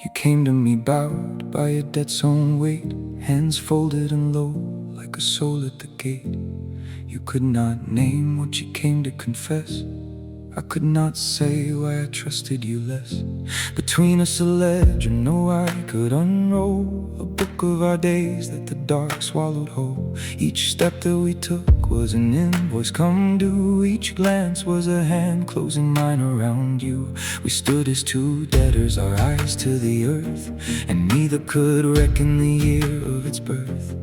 You came to me bowed by a debt's own weight, hands folded and low like a soul at the gate. You could not name what you came to confess. I could not say why I trusted you less. Between us a ledger no I could unroll, a book of our days that the dark swallowed whole. Each step that we took was an invoice come due. Each glance was a hand closing mine around you. We stood as two debtors, our eyes to the earth, and neither could reckon the year of its birth.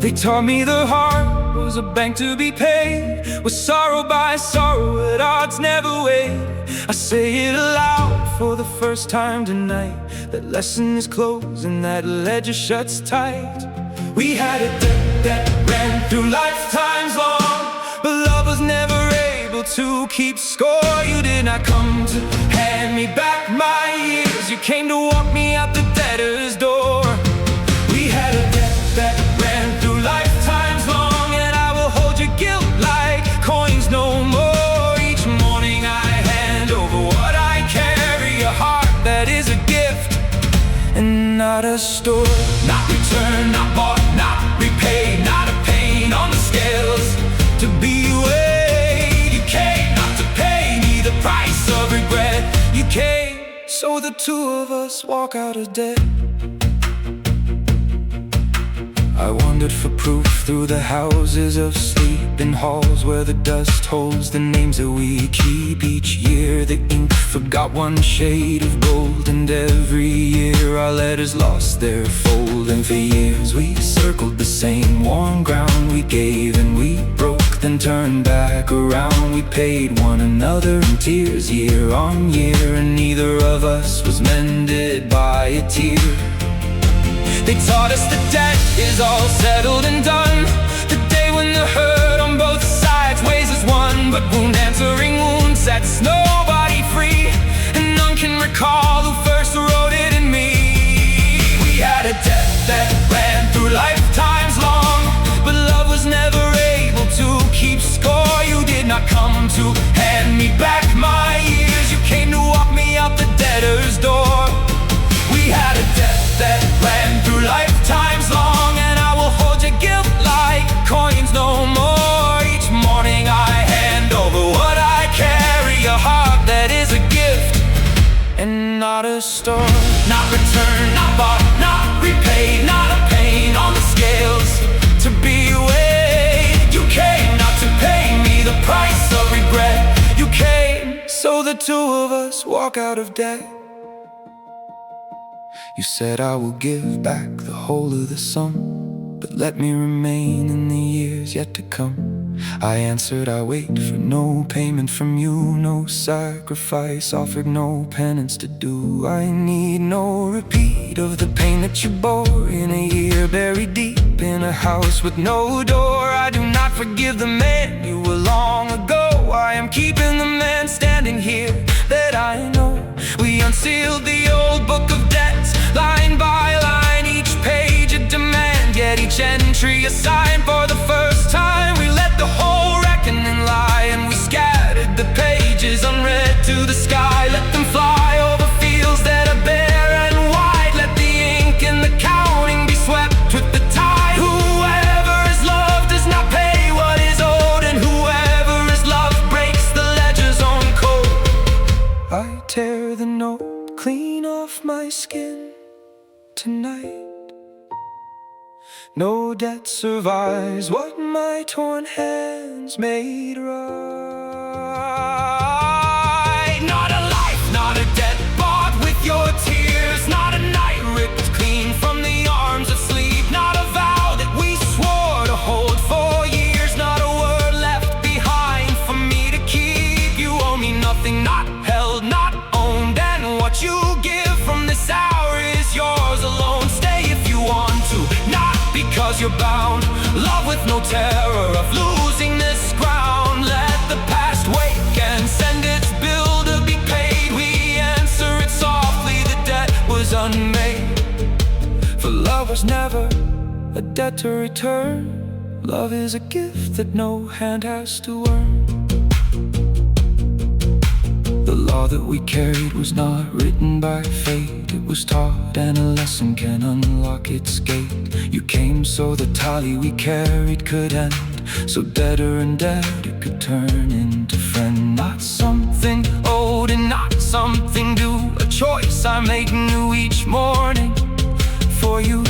They taught me the heart was a bank to be paid, with sorrow by sorrow at odds never weighed. I say it aloud for the first time tonight, that lesson is closed and that ledger shuts tight. We had a debt that ran through lifetimes long, but love was never able to keep score. You did not come to hand me back my years, you came to walk me out the debtor's door. We had a debt that ran through lifetimes long, and I will hold your guilt like coins no more. Each morning I hand over what I carry, a heart that is a gift and not a store. Not returned, not bought, not repaid, not a pain on the scales to be weighed. You came not to pay me the price of regret. You came so the two of us walk out of debt. I wandered for proof through the houses of sleep, in halls where the dust holds the names that we keep. Each year the ink forgot one shade of gold, and every year our letters lost their fold. And for years we circled the same warm ground. We gave and we broke, then turned back around. We paid one another in tears year on year, and neither of us was mended by a tear. They taught us that debt is all settled and done, the day when the hurt on both sides weighs as one. But wound answering wound sets nobody free, and none can recall who first wrote it in me. We had a debt that ran through lifetimes long, but love was never able to keep score. You did not come to hand me back my years, you came to walk me out the debtor's door. We had a debt that ran through lifetimes long, and I will hold your guilt like coins no more. Each morning I hand over what I carry, a heart that is a gift and not a store. Not returned, not bought, not repaid, not a pain on the scales to be weighed. You came not to pay me the price of regret. You came so the two of us walk out of debt. You said I will give back the whole of the sum, but let me remain in the years yet to come. I answered I wait for no payment from you, no sacrifice offered, no penance to do. I need no repeat of the pain that you bore in a year buried deep in a house with no door. I do not forgive the man you were long ago. I am keeping the man standing here that I know. We unsealed the old book of debts, line by line, each page a demand, yet each entry a sign. For the first time we let the whole reckoning lie, and we scattered the pages unread to the sky. Let them fly over fields that are bare and wide, let the ink and the counting be swept with the tide. Whoever is loved does not pay what is owed, and whoever is loved breaks the ledger's own code. I tear the note clean off my skin tonight. No debt survives what my torn hands made right. Not a life, not a debt bought with your tears, not a night ripped clean from the arms of sleep, not a vow that we swore to hold for years, not a word left behind for me to keep. You owe me nothing, not held, not owned, and what you give from this hour is yours alone. Stay if you want to, not because you're bound. Love with no terror of losing this ground. Let the past wake and send its bill to be paid. We answer it softly, the debt was unmade. For love was never a debt to return. Love is a gift that no hand has to earn. The law that we carried was not written by fate. It was taught, and a lesson can unlock its gate. You came so the tally we carried could end, so debtor and debt it could turn into friend. Not something old and not something new, a choice I make new each morning for you.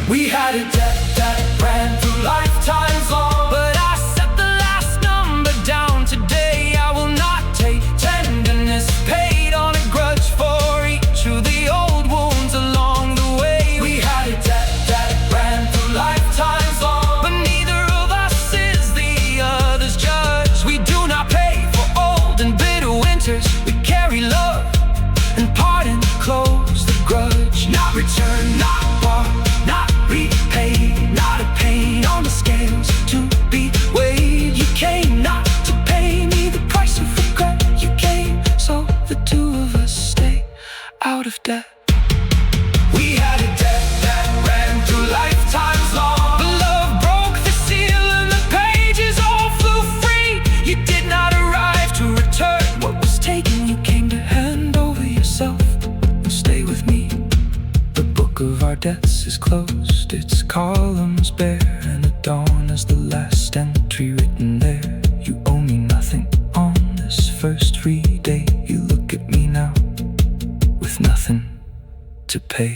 We had a debt that ran through lifetimes long, but I set the last number down today. I will not take tenderness paid on a grudge for each of the old wounds along the way. We had a debt that ran through lifetimes long, but neither of us is the other's judge. We do not pay for old and bitter winters. We carry love and pardon, close the grudge. Not return, not bought, not repay, not a pain on the scales to be weighed. You came not to pay me the price of regret. You came so the two of us stay out of debt. We had a debt that ran through lifetimes long, but love broke the seal and the pages all flew free. You did not arrive to return what was taken. You came to hand over yourself and stay with me. The book of our debts is closed, its columns bare, and the dawn is the last entry written there. You owe me nothing on this first free day. You look at me now with nothing to pay.